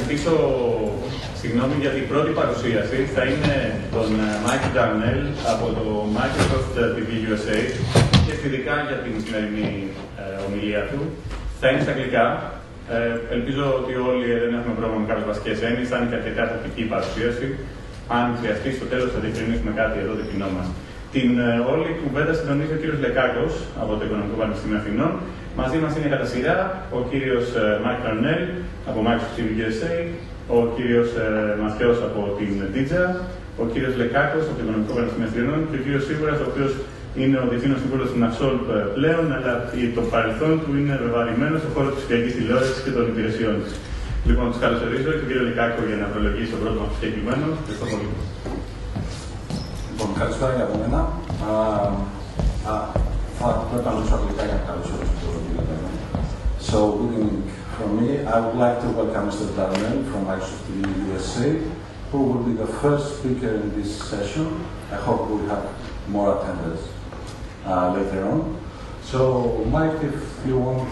ζητήσω συγγνώμη γιατί η πρώτη παρουσίαση θα είναι τον Mike Darnell από το Microsoft TV USA και ειδικά για την σημερινή ομιλία του. Θα είναι στα αγγλικά. Ελπίζω ότι όλοι δεν έχουμε πρόβλημα με κάποιες βασικές έννοιες. Θα είναι και αρκετά τακτική παρουσίαση. Αν χρειαστεί στο τέλος θα διευκρινίσουμε κάτι εδώ δίπλα μας. Την όλη κουβέντα συντονίζει ο κύριος Λεκάκος από το Οικονομικό Πανεπιστήμιο Αθηνών. Μαζί μας είναι κατά σειρά ο κύριος Mike Darnell από Microsoft TV USA, ο κύριος Μαθιός από την DIGA, ο κύριος Λεκάκος από το Οικονομικό Πανεπιστήμιο Αθηνών και ο κύριος Σίγουρας, ο οποίος είναι ο διευθύνων σύμβουλος στην Absol πλέον, αλλά το παρελθόν του είναι βεβαρημένο στον χώρο της ψηφιακής τηλεόρασης και των υπηρεσιών της. Λοιπόν, τους καλωσορίζω και τον κύριο Λεκάκο για να προλογίσει τον πρώτο μας συγκεκριμένο. Ευχαριστώ πολύ. Λοιπόν, καλησπέρα για από μένα. Θα πρέπει να μιλήσω αγγλικά για να καλωσορίσω τον κύριο Darnell. So, beginning from me, I would like to welcome Mr. Darnell from Microsoft TV USA, who will be the first speaker in this session. I hope we have more attendance later on. So, Mike, if you want,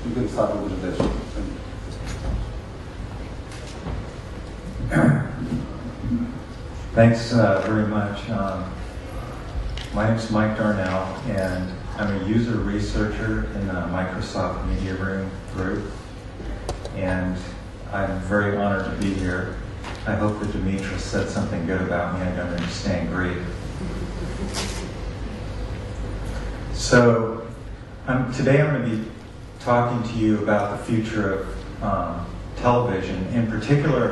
you can start with the presentation. Thanks very much. My name is Mike Darnell, and I'm a user researcher in the Microsoft Media Room group, and I'm very honored to be here. I hope that Demetra said something good about me. I don't understand Greek. So today I'm going to be talking to you about the future of television. In particular,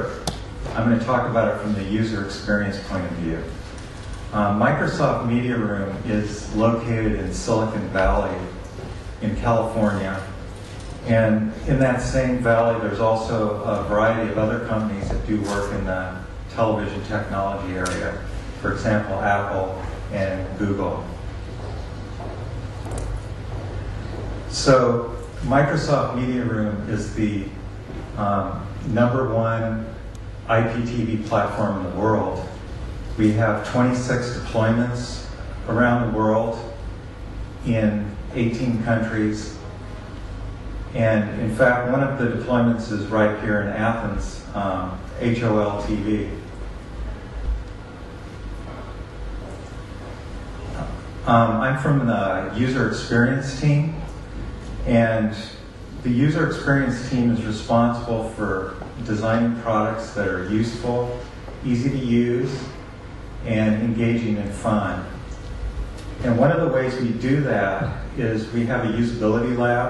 I'm going to talk about it from the user experience point of view. Microsoft Media Room is located in Silicon Valley in California. And in that same valley, there's also a variety of other companies that do work in the television technology area. For example, Apple and Google. So Microsoft Media Room is the #1 IPTV platform in the world. We have 26 deployments around the world in 18 countries. And in fact, one of the deployments is right here in Athens, HOL TV. I'm from the user experience team, and the user experience team is responsible for designing products that are useful, easy to use, and engaging and fun. And one of the ways we do that is we have a usability lab.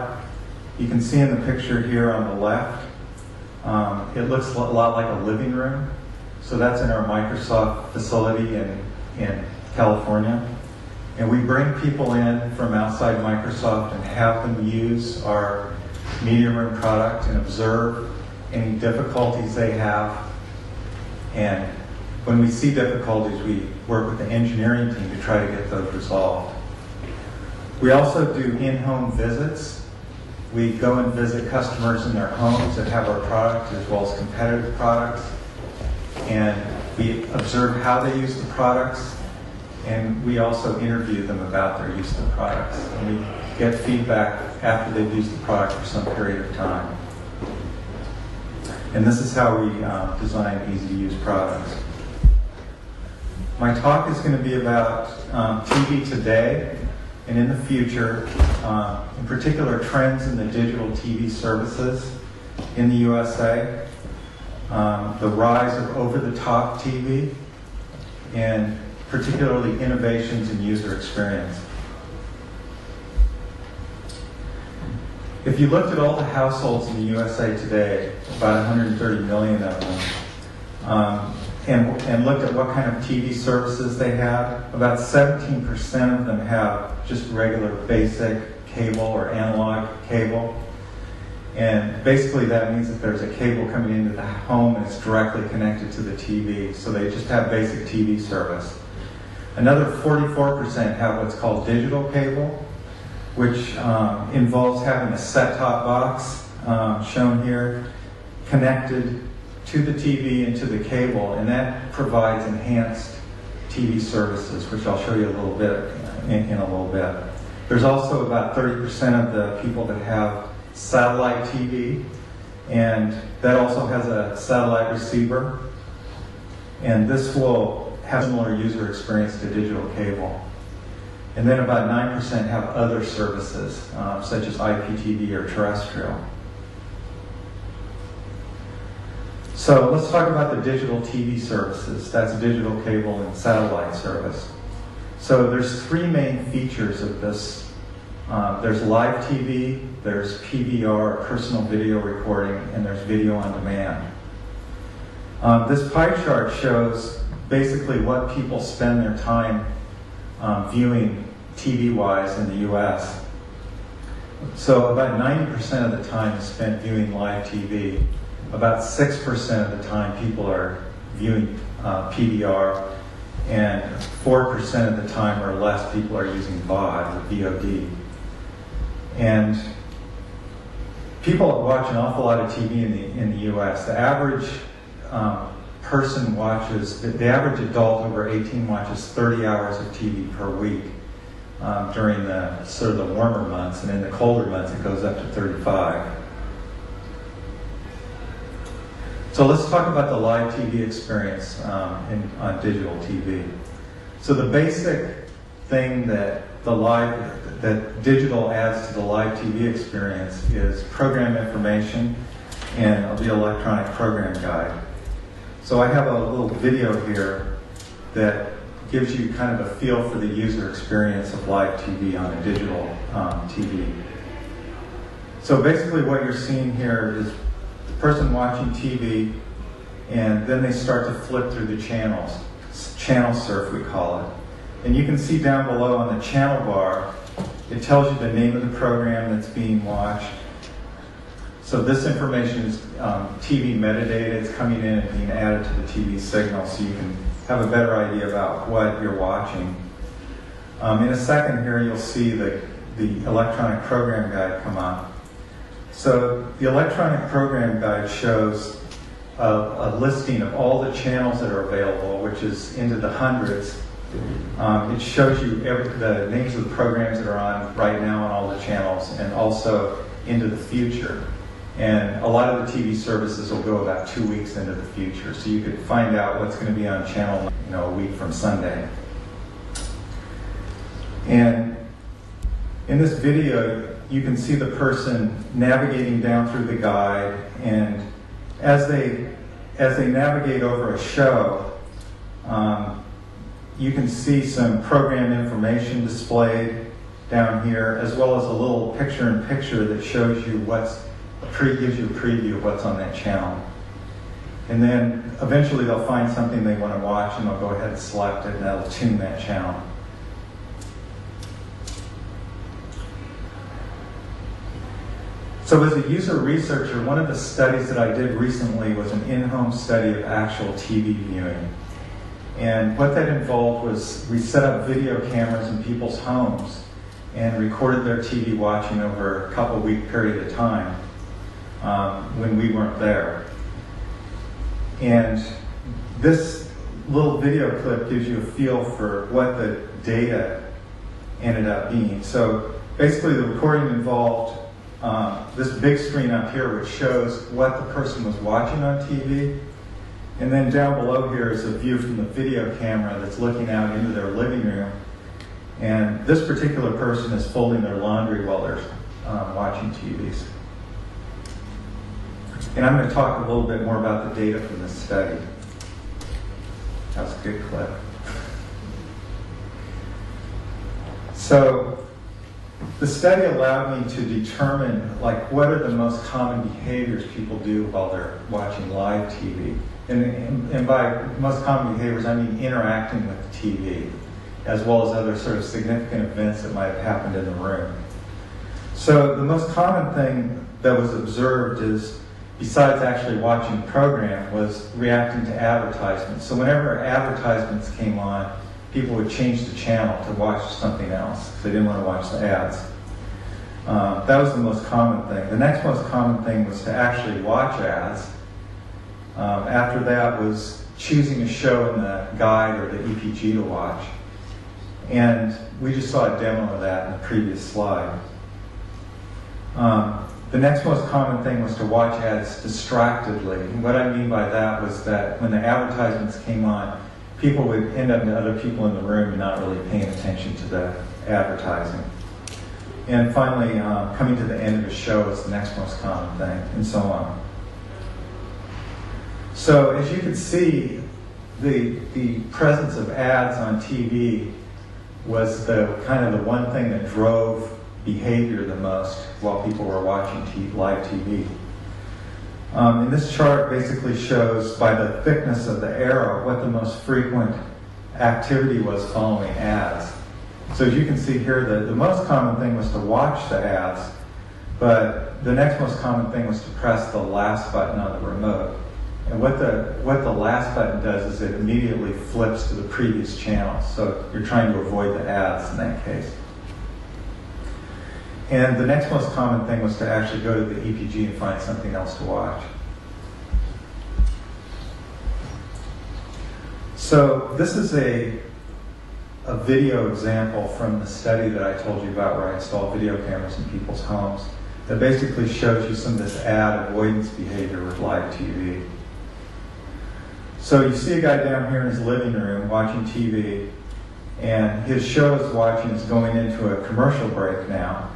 You can see in the picture here on the left, it looks a lot like a living room. So that's in our Microsoft facility in California. And we bring people in from outside Microsoft and have them use our Media Room product and observe any difficulties they have. And when we see difficulties, we work with the engineering team to try to get those resolved. We also do in-home visits. We go and visit customers in their homes that have our product as well as competitive products. And we observe how they use the products, and we also interview them about their use of the products. And we get feedback after they've used the product for some period of time. And this is how we design easy-to-use products. My talk is going to be about TV today and in the future, in particular trends in the digital TV services in the USA, the rise of over-the-top TV, and particularly innovations in user experience. If you looked at all the households in the USA today, about 130 million of them, and looked at what kind of TV services they have, about 17% of them have just regular basic cable or analog cable. And basically that means that there's a cable coming into the home and it's directly connected to the TV. So they just have basic TV service. Another 44% have what's called digital cable, which involves having a set-top box, shown here, connected to the TV and to the cable, and that provides enhanced TV services, which I'll show you a little bit in a little bit. There's also about 30% of the people that have satellite TV, And that also has a satellite receiver. And this will have similar user experience to digital cable. And then about 9% have other services, such as IPTV or terrestrial. So let's talk about the digital TV services. That's digital cable and satellite service. So there's three main features of this. There's live TV, there's PVR, personal video recording, and there's video on demand. This pie chart shows basically what people spend their time viewing TV-wise in the US. So about 90% of the time is spent viewing live TV. About 6% of the time people are viewing PVR, and 4% of the time or less people are using VOD or VOD. And people watch an awful lot of TV in the US. The average person watches, the average adult over 18 watches 30 hours of TV per week during the sort of the warmer months, and in the colder months it goes up to 35. So let's talk about the live TV experience on digital TV. So the basic thing that digital adds to the live TV experience is program information and the electronic program guide. So I have a little video here that gives you kind of a feel for the user experience of live TV on a digital TV. So basically what you're seeing here is the person watching TV, and then they start to flip through the channels. Channel surf, we call it. And you can see down below on the channel bar, it tells you the name of the program that's being watched. So this information is TV metadata. It's coming in and being added to the TV signal so you can have a better idea about what you're watching. In a second here, you'll see the electronic program guide come up. So the electronic program guide shows a listing of all the channels that are available, which is into the hundreds. It shows you the names of the programs that are on right now on all the channels, and also into the future. And a lot of the TV services will go about 2 weeks into the future, so you could find out what's going to be on channel, a week from Sunday. And in this video, you can see the person navigating down through the guide, and as they navigate over a show, you can see some program information displayed down here, as well as a little picture-in-picture that shows you gives you a preview of what's on that channel. And then eventually they'll find something they want to watch, and they'll go ahead and select it, and that'll tune that channel. So as a user researcher, one of the studies that I did recently was an in-home study of actual TV viewing. And what that involved was we set up video cameras in people's homes and recorded their TV watching over a couple-week period of time when we weren't there. And this little video clip gives you a feel for what the data ended up being. So basically the recording involved this big screen up here, which shows what the person was watching on TV. And then down below here is a view from the video camera that's looking out into their living room. And this particular person is folding their laundry while they're watching TVs. And I'm going to talk a little bit more about the data from this study. That was a good clip. So the study allowed me to determine what are the most common behaviors people do while they're watching live TV. And by most common behaviors, I mean interacting with the TV, as well as other sort of significant events that might have happened in the room. So the most common thing that was observed is, besides actually watching the program, was reacting to advertisements. So whenever advertisements came on, people would change the channel to watch something else because they didn't want to watch the ads. That was the most common thing. The next most common thing was to actually watch ads. After that was choosing a show in the guide or the EPG to watch. And we just saw a demo of that in the previous slide. The next most common thing was to watch ads distractedly. And what I mean by that was that when the advertisements came on, people would end up with other people in the room and not really paying attention to the advertising. And finally, coming to the end of the show is the next most common thing, and so on. So as you can see, the presence of ads on TV was the kind of the one thing that drove behavior the most while people were watching live TV. And this chart basically shows by the thickness of the arrow what the most frequent activity was following ads. So as you can see here, the most common thing was to watch the ads, but the next most common thing was to press the last button on the remote. And what the last button does is it immediately flips to the previous channel. So you're trying to avoid the ads in that case. And the next most common thing was to actually go to the EPG and find something else to watch. So this is a video example from the study that I told you about where I installed video cameras in people's homes that basically shows you some of this ad avoidance behavior with live TV. So you see a guy down here in his living room watching TV, and his show is watching is going into a commercial break now,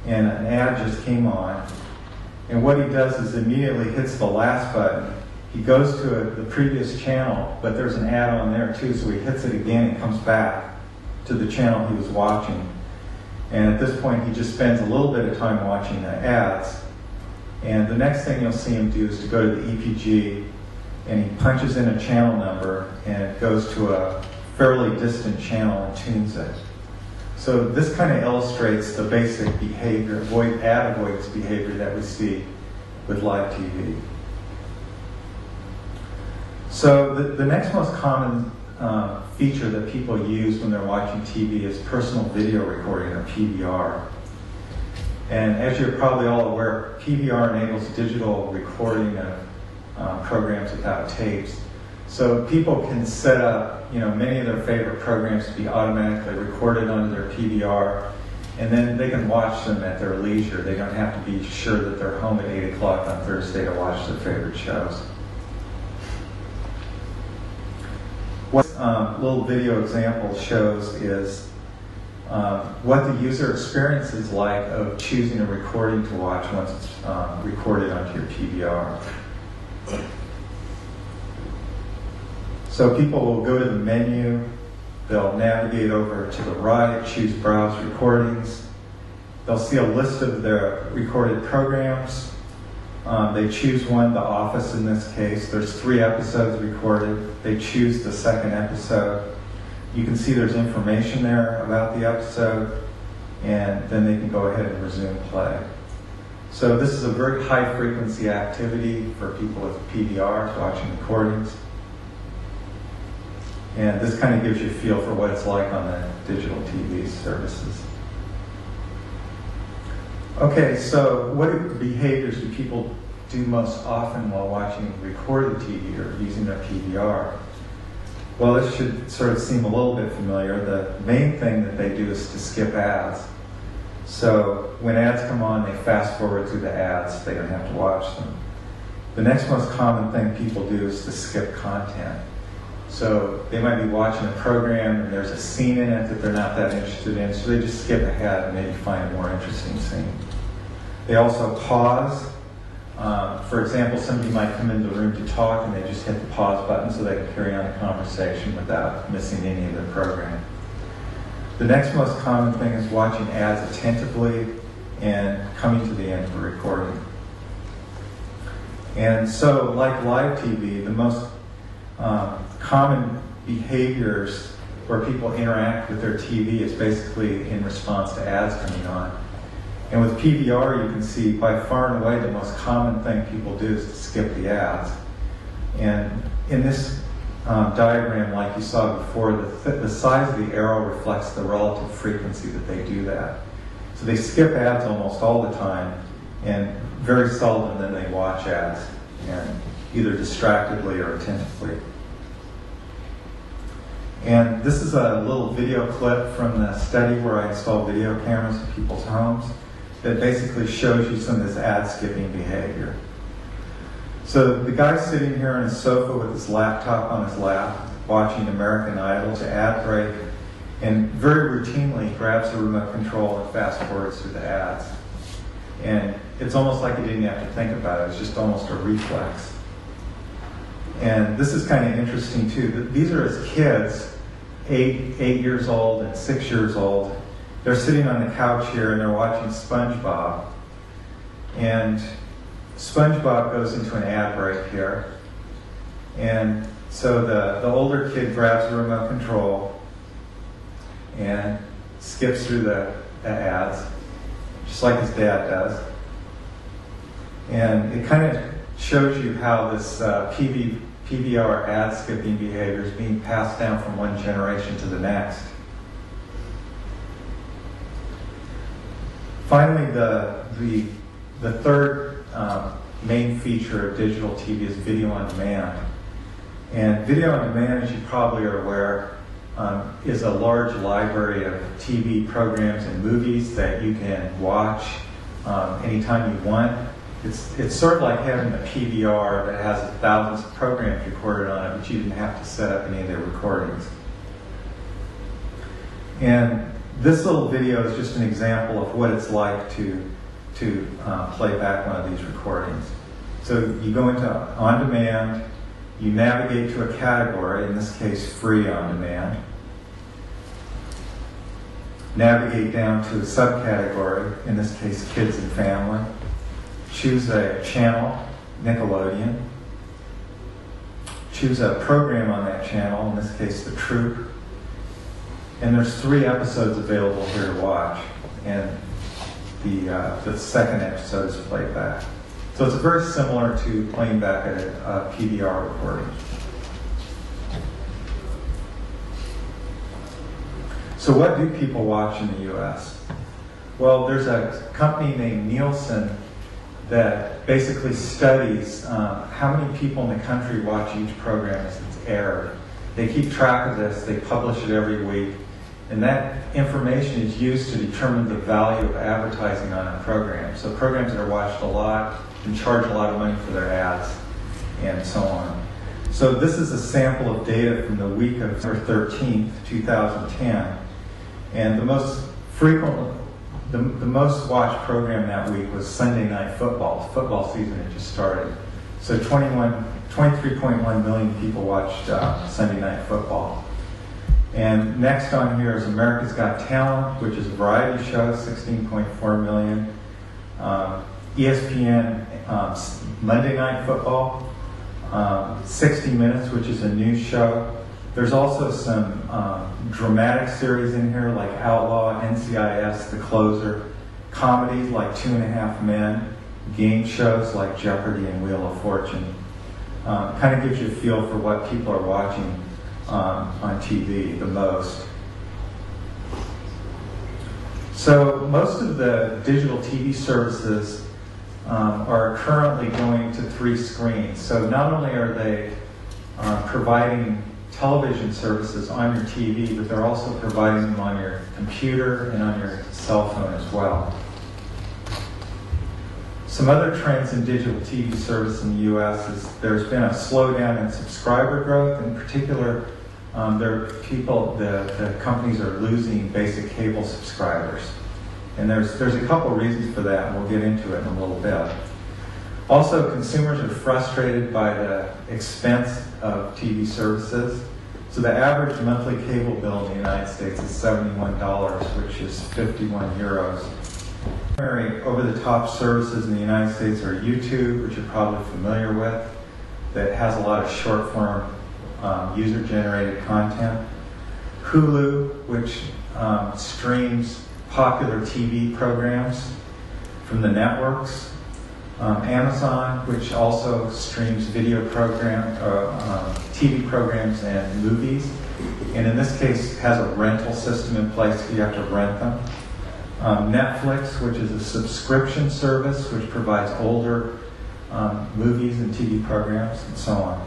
and an ad just came on, and what he does is immediately hits the last button. He goes to the previous channel, but there's an ad on there too, so he hits it again and comes back to the channel he was watching. And at this point, he just spends a little bit of time watching the ads. And the next thing you'll see him do is to go to the EPG, and he punches in a channel number, and it goes to a fairly distant channel and tunes it. So this kind of illustrates the basic behavior, ad avoidance behavior that we see with live TV. So the next most common feature that people use when they're watching TV is personal video recording, or PVR. And as you're probably all aware, PVR enables digital recording of programs without tapes. So people can set up, many of their favorite programs to be automatically recorded onto their PVR, and then they can watch them at their leisure. They don't have to be sure that they're home at 8 o'clock on Thursday to watch their favorite shows. What little video example shows is what the user experience is like of choosing a recording to watch once it's recorded onto your PVR. So people will go to the menu, they'll navigate over to the right, choose Browse Recordings. They'll see a list of their recorded programs. They choose one, The Office in this case. There's 3 episodes recorded. They choose the second episode. You can see there's information there about the episode, and then they can go ahead and resume play. So this is a very high frequency activity for people with PVRs watching recordings. And this kind of gives you a feel for what it's like on the digital TV services. Okay, so what behaviors do people do most often while watching recorded TV or using their PVR? Well, this should sort of seem a little bit familiar. The main thing that they do is to skip ads. So when ads come on, they fast forward through the ads. They don't have to watch them. The next most common thing people do is to skip content. So they might be watching a program and there's a scene in it that they're not that interested in, so they just skip ahead and maybe find a more interesting scene. They also pause. For example, somebody might come into the room to talk and they just hit the pause button so they can carry on a conversation without missing any of the program. The next most common thing is watching ads attentively and coming to the end of the recording. And so, like live TV, the most common behaviors where people interact with their TV is basically in response to ads coming on. And with PVR, you can see by far and away the most common thing people do is to skip the ads. And in this diagram, like you saw before, the size of the arrow reflects the relative frequency that they do that. So they skip ads almost all the time, and very seldom then they watch ads, and either distractedly or attentively. And this is a little video clip from the study where I installed video cameras in people's homes. that basically shows you some of this ad skipping behavior. So the guy's sitting here on his sofa with his laptop on his lap, watching American Idol to ad break, and very routinely grabs the remote control and fast forwards through the ads. And it's almost like he didn't have to think about it. It's just almost a reflex. And this is kind of interesting too. These are his kids, 8 years old and 6 years old. They're sitting on the couch here and they're watching SpongeBob. And SpongeBob goes into an ad break here. And so the older kid grabs the remote control and skips through the ads, just like his dad does. And it kind of shows you how this PVR ad skipping behavior is being passed down from one generation to the next. Finally, the third main feature of digital TV is video on demand. And video on demand, as you probably are aware, is a large library of TV programs and movies that you can watch anytime you want. It's sort of like having a PVR that has thousands of programs recorded on it, but you didn't have to set up any of their recordings. And this little video is just an example of what it's like to play back one of these recordings. So you go into on demand, you navigate to a category, in this case free on demand. Navigate down to a subcategory, in this case kids and family. Choose a channel, Nickelodeon. Choose a program on that channel, in this case The Troop. And there's 3 episodes available here to watch. And the second episode is played back. So it's very similar to playing back a PVR recording. So what do people watch in the US? Well, there's a company named Nielsen that basically studies how many people in the country watch each program as it's aired. They keep track of this, they publish it every week, and that information is used to determine the value of advertising on a program. So programs that are watched a lot can charge a lot of money for their ads, and so on. So this is a sample of data from the week of November 13th, 2010, and the most watched program that week was Sunday Night Football. Football season had just started. So 23.1 million people watched Sunday Night Football. And next on here is America's Got Talent, which is a variety show, 16.4 million. ESPN Monday Night Football, 60 Minutes, which is a news show. There's also some dramatic series in here like Outlaw, NCIS, The Closer, comedies like 2.5 Men, game shows like Jeopardy and Wheel of Fortune. Kind of gives you a feel for what people are watching on TV the most. So most of the digital TV services are currently going to 3 screens. So not only are they providing television services on your TV, but they're also providing them on your computer and on your cell phone as well. Some other trends in digital TV service in the U.S. is there's been a slowdown in subscriber growth. In particular, the companies are losing basic cable subscribers. And there's a couple reasons for that, and we'll get into it in a little bit. Also, consumers are frustrated by the expense of TV services. So the average monthly cable bill in the United States is $71, which is 51 euros. Primary over-the-top services in the United States are YouTube, which you're probably familiar with, that has a lot of short-form user-generated content. Hulu, which streams popular TV programs from the networks. Amazon, which also streams video TV programs and movies, and in this case has a rental system in place, so you have to rent them. Netflix, which is a subscription service which provides older movies and TV programs, and so on.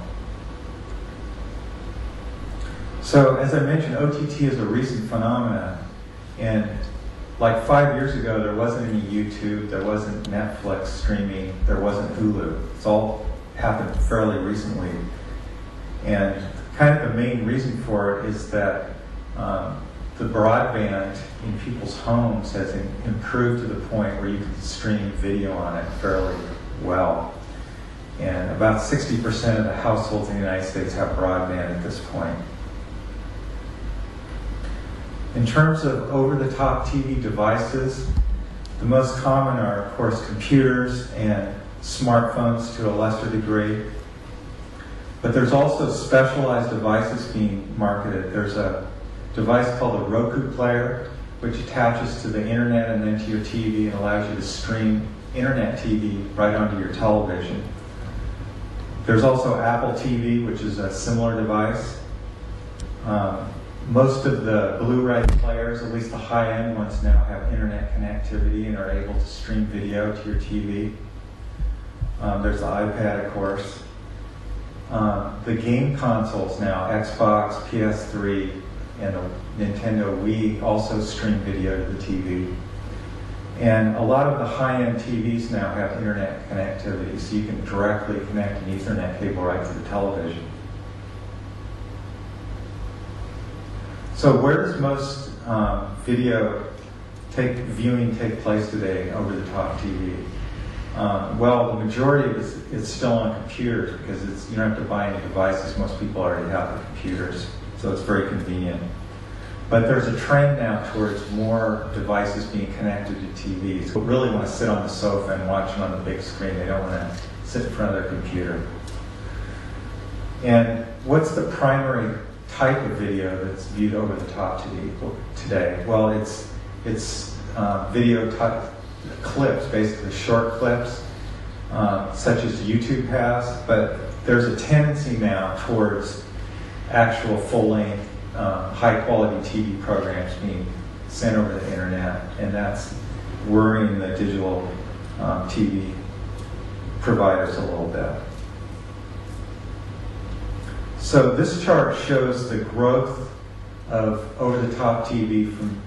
So as I mentioned, OTT is a recent phenomenon, and like 5 years ago, there wasn't any YouTube, there wasn't Netflix streaming, there wasn't Hulu. It's all happened fairly recently. And kind of the main reason for it is that the broadband in people's homes has improved to the point where you can stream video on it fairly well. And about 60% of the households in the United States have broadband at this point. In terms of over-the-top TV devices, the most common are, of course, computers and smartphones to a lesser degree. But there's also specialized devices being marketed. There's a device called a Roku player, which attaches to the internet and then to your TV and allows you to stream internet TV right onto your television. There's also Apple TV, which is a similar device. Most of the Blu-ray players, at least the high-end ones now, have internet connectivity and are able to stream video to your TV. There's the iPad, of course. The game consoles now, Xbox, PS3, and the Nintendo Wii also stream video to the TV. And a lot of the high-end TVs now have internet connectivity, so you can directly connect an Ethernet cable right to the television. So where does most video viewing take place today over the top TV? Well, the majority of it is still on computers because you don't have to buy any devices. Most people already have the computers, so it's very convenient. But there's a trend now towards more devices being connected to TVs. People really want to sit on the sofa and watch them on the big screen. They don't want to sit in front of their computer. And what's the primary type of video that's viewed over the top TV today? Well, it's video clips, basically short clips, such as YouTube has, but there's a tendency now towards actual full-length, high-quality TV programs being sent over the internet, and that's worrying the digital TV providers a little bit. So this chart shows the growth of over-the-top TV from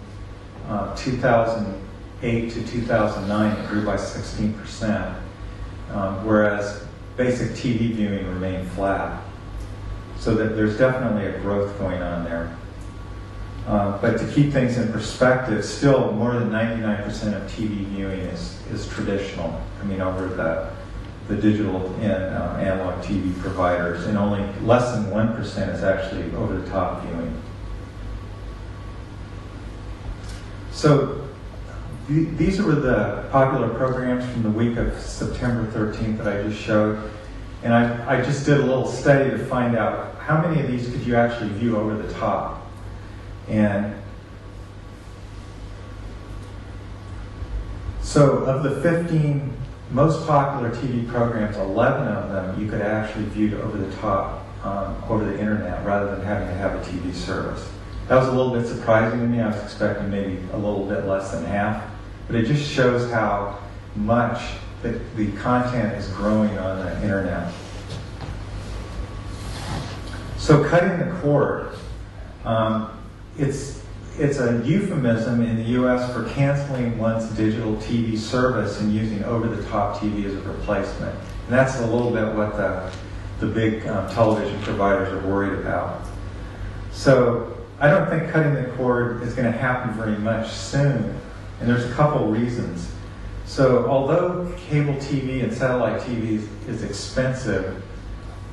2008 to 2009. It grew by 16%, whereas basic TV viewing remained flat. So that there's definitely a growth going on there. But to keep things in perspective, still more than 99% of TV viewing is traditional. I mean, over the digital and analog TV providers, and only less than 1% is actually over-the-top viewing. So these were the popular programs from the week of September 13th that I just showed. And I just did a little study to find out how many of these could you actually view over the top. And so of the 15 most popular TV programs, 11 of them you could actually view over the top over the internet rather than having to have a TV service. That was a little bit surprising to me. I was expecting maybe a little bit less than half. But it just shows how much the content is growing on the internet. So cutting the cord, it's a euphemism in the U.S. for canceling one's digital TV service and using over-the-top TV as a replacement. And that's a little bit what the big television providers are worried about. So I don't think cutting the cord is going to happen very much soon. And there's a couple reasons. So although cable TV and satellite TV is expensive,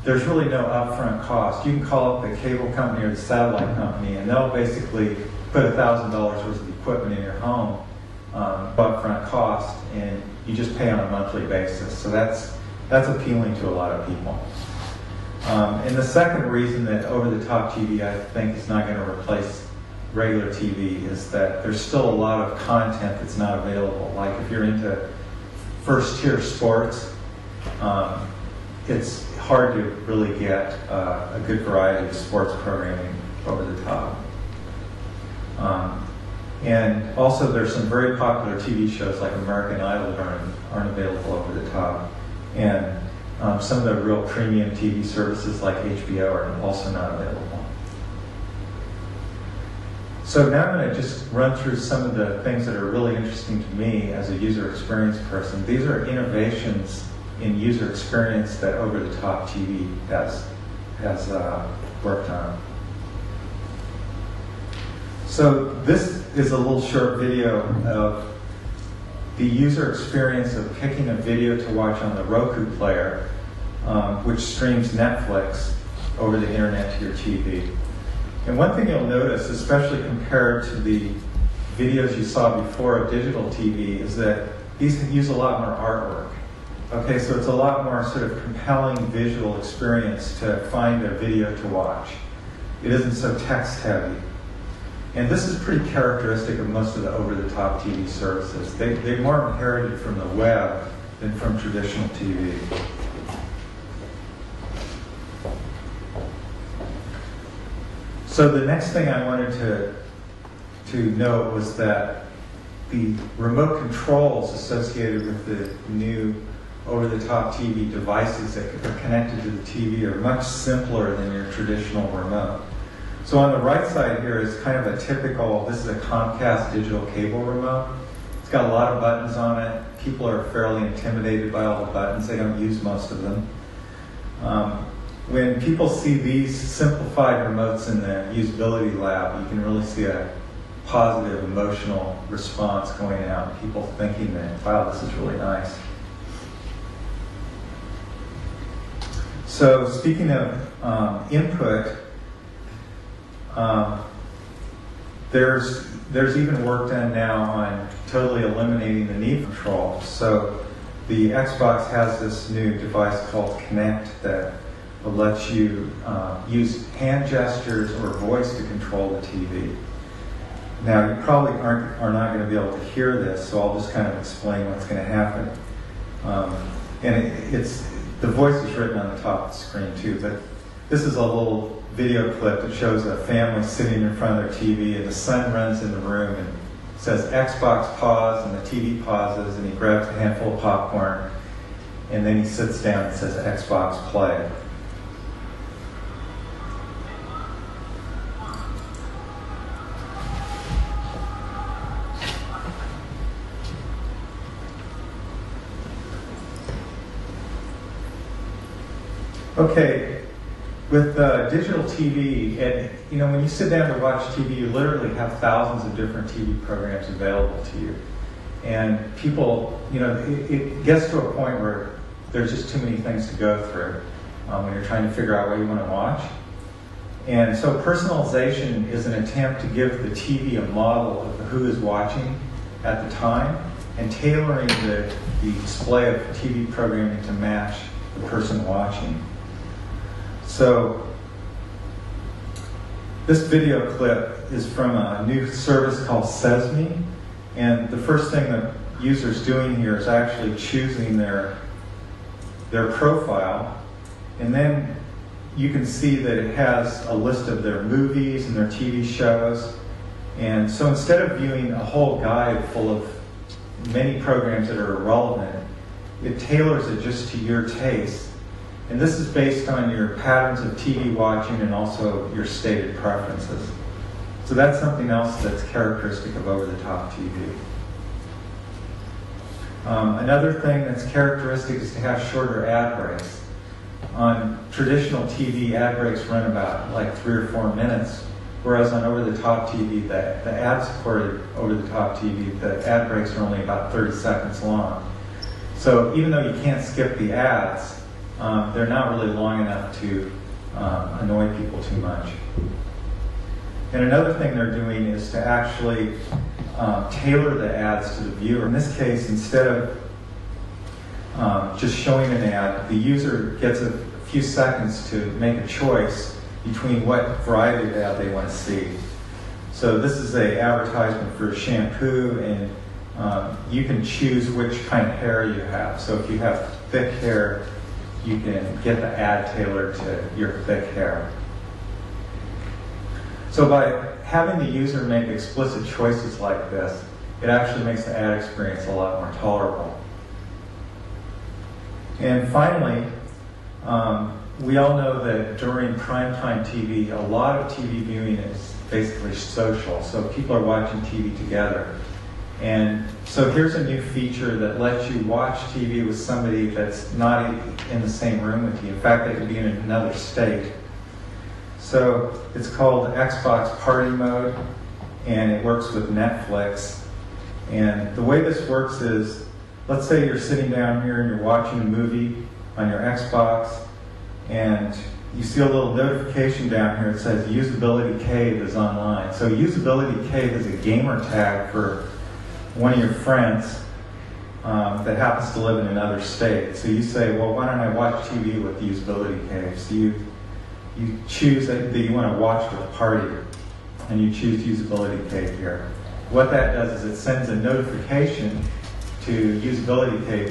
there's really no upfront cost. You can call up the cable company or the satellite company, and they'll basically put $1,000 worth of equipment in your home, upfront cost, and you just pay on a monthly basis. So that's appealing to a lot of people. And the second reason that over-the-top TV, I think, is not going to replace regular TV is that there's still a lot of content that's not available. Like if you're into first-tier sports, it's hard to really get a good variety of sports programming over the top. And also there's some very popular TV shows like American Idol that aren't available over the top. And some of the real premium TV services like HBO are also not available. So now I'm going to just run through some of the things that are really interesting to me as a user experience person. These are innovations in user experience that over-the-top TV has worked on. So this is a little short video of the user experience of picking a video to watch on the Roku player, which streams Netflix over the internet to your TV. And one thing you'll notice, especially compared to the videos you saw before of digital TV, is that these use a lot more artwork. Okay, so it's a lot more sort of compelling visual experience to find a video to watch. It isn't so text heavy. And this is pretty characteristic of most of the over-the-top TV services. They're more inherited from the web than from traditional TV. So the next thing I wanted to note was that the remote controls associated with the new over-the-top TV devices that are connected to the TV are much simpler than your traditional remote. So on the right side here is kind of a typical, this is a Comcast digital cable remote. It's got a lot of buttons on it. People are fairly intimidated by all the buttons. They don't use most of them. When people see these simplified remotes in the usability lab, you can really see a positive emotional response going out. People thinking that, wow, this is really nice. So speaking of input, there's even work done now on totally eliminating the need for control. So the Xbox has this new device called Kinect that will let you use hand gestures or voice to control the TV. Now you probably are not going to be able to hear this, so I'll just kind of explain what's going to happen. And the voice is written on the top of the screen too, but this is a little video clip that shows a family sitting in front of their TV, and the son runs in the room and says Xbox pause, and the TV pauses, and he grabs a handful of popcorn, and then he sits down and says Xbox play. Okay, with digital TV, and when you sit down to watch TV, you literally have thousands of different TV programs available to you. And people, it gets to a point where there's just too many things to go through when you're trying to figure out what you want to watch. And so personalization is an attempt to give the TV a model of who is watching at the time, and tailoring the display of TV programming to match the person watching. So this video clip is from a new service called Sesame, and the first thing the user's doing here is actually choosing their profile, and then you can see that it has a list of their movies and their TV shows. And so instead of viewing a whole guide full of many programs that are irrelevant, it tailors it just to your taste. And this is based on your patterns of TV watching and also your stated preferences. So that's something else that's characteristic of over-the-top TV. Another thing that's characteristic is to have shorter ad breaks. On traditional TV, ad breaks run about like 3 or 4 minutes, whereas on over-the-top TV, the ad-supported over-the-top TV, the ad breaks are only about 30 seconds long. So even though you can't skip the ads, they're not really long enough to annoy people too much. And another thing they're doing is to actually tailor the ads to the viewer. In this case, instead of just showing an ad, the user gets a few seconds to make a choice between what variety of ad they want to see. So this is an advertisement for shampoo, and you can choose which kind of hair you have. So if you have thick hair, you can get the ad tailored to your thick hair. So by having the user make explicit choices like this, it actually makes the ad experience a lot more tolerable. And finally, we all know that during primetime TV, a lot of TV viewing is basically social. So people are watching TV together. And so here's a new feature that lets you watch TV with somebody that's not in the same room with you. In fact, they could be in another state. So it's called Xbox Party Mode, and it works with Netflix. And the way this works is, let's say you're sitting down here and you're watching a movie on your Xbox, and you see a little notification down here that says Usability Cave is online. So Usability Cave is a gamer tag for one of your friends that happens to live in another state. So you say, well, why don't I watch TV with the Usability Cave? So you choose that you want to watch with a party, and you choose Usability Cave here. What that does is it sends a notification to Usability Cave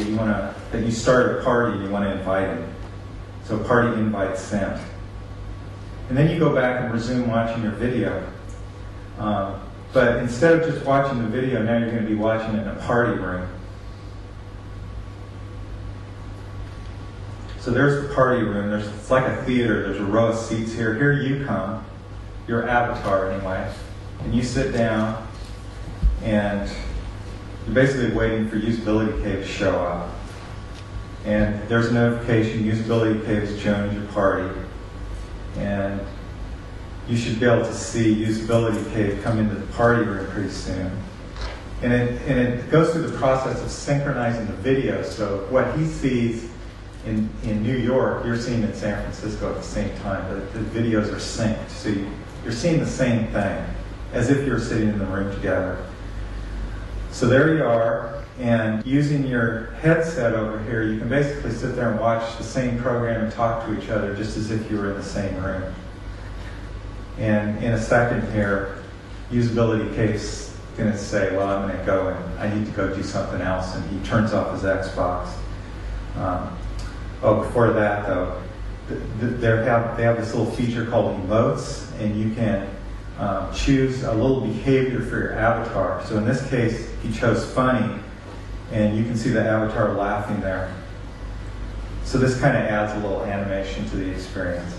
that you started a party and you want to invite him. So party invite sent. And then you go back and resume watching your video. But instead of just watching the video, now you're going to be watching it in a party room. So there's the party room. It's like a theater. There's a row of seats here. Here you come, your avatar anyway, and you sit down, and you're basically waiting for Usability Cave to show up. And there's a notification, Usability Cave has joined your party. And you should be able to see Usability Cave come into the party room pretty soon. And it goes through the process of synchronizing the video. So what he sees in New York, you're seeing in San Francisco at the same time. The videos are synced. So you're seeing the same thing as if you're sitting in the room together. So there you are, and using your headset over here, you can basically sit there and watch the same program and talk to each other just as if you were in the same room. And in a second here, Usability Cave's going to say, well, I'm going to go and I need to go do something else, and he turns off his Xbox. Before that, though, they have this little feature called emotes, and you can choose a little behavior for your avatar. So in this case, he chose funny, and you can see the avatar laughing there. So this kind of adds a little animation to the experience.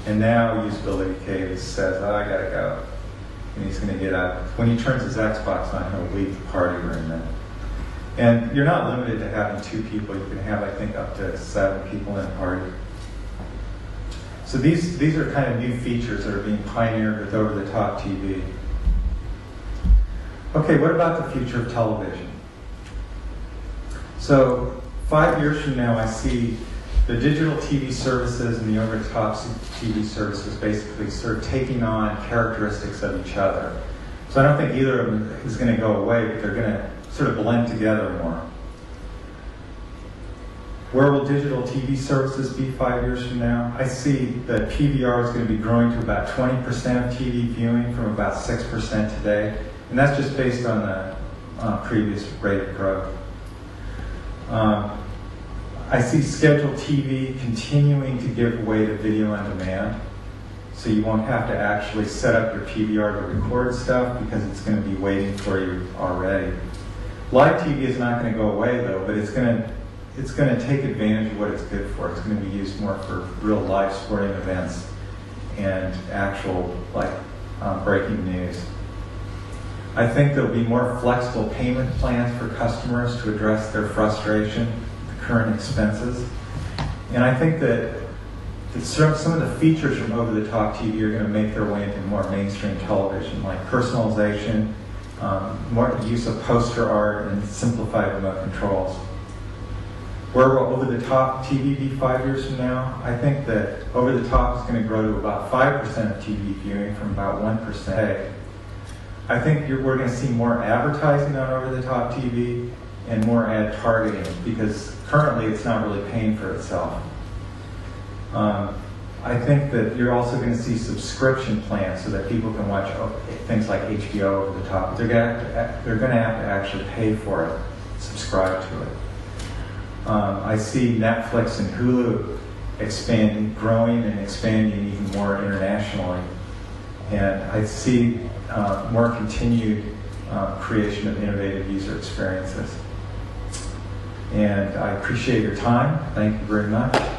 And now Usability Cave says, oh, I gotta go. And he's gonna get up. When he turns his Xbox on, he'll leave the party room then. And you're not limited to having 2 people. You can have, I think, up to 7 people in a party. So these are kind of new features that are being pioneered with over-the-top TV. Okay, what about the future of television? So 5 years from now, I see the digital TV services and the over-the-top TV services basically sort of taking on characteristics of each other. So I don't think either of them is going to go away, but they're going to sort of blend together more. Where will digital TV services be 5 years from now? I see that PVR is going to be growing to about 20% of TV viewing from about 6% today. And that's just based on the previous rate of growth. I see scheduled TV continuing to give way to video on demand. So you won't have to actually set up your PVR to record stuff because it's going to be waiting for you already. Live TV is not going to go away though, but it's going to take advantage of what it's good for. It's going to be used more for real live sporting events and actual breaking news. I think there'll be more flexible payment plans for customers to address their frustration with the current expenses. And I think that some of the features from over-the-top TV are going to make their way into more mainstream television, like personalization, more use of poster art, and simplified remote controls. Where will over-the-top TV be 5 years from now? I think that over-the-top is going to grow to about 5% of TV viewing from about 1% today. I think we're going to see more advertising on over-the-top TV and more ad targeting because currently it's not really paying for itself. I think that you're also going to see subscription plans so that people can watch things like HBO over the top. They're going to have to actually pay for it, subscribe to it. I see Netflix and Hulu growing and expanding even more internationally. And I see more continued creation of innovative user experiences. And I appreciate your time. Thank you very much.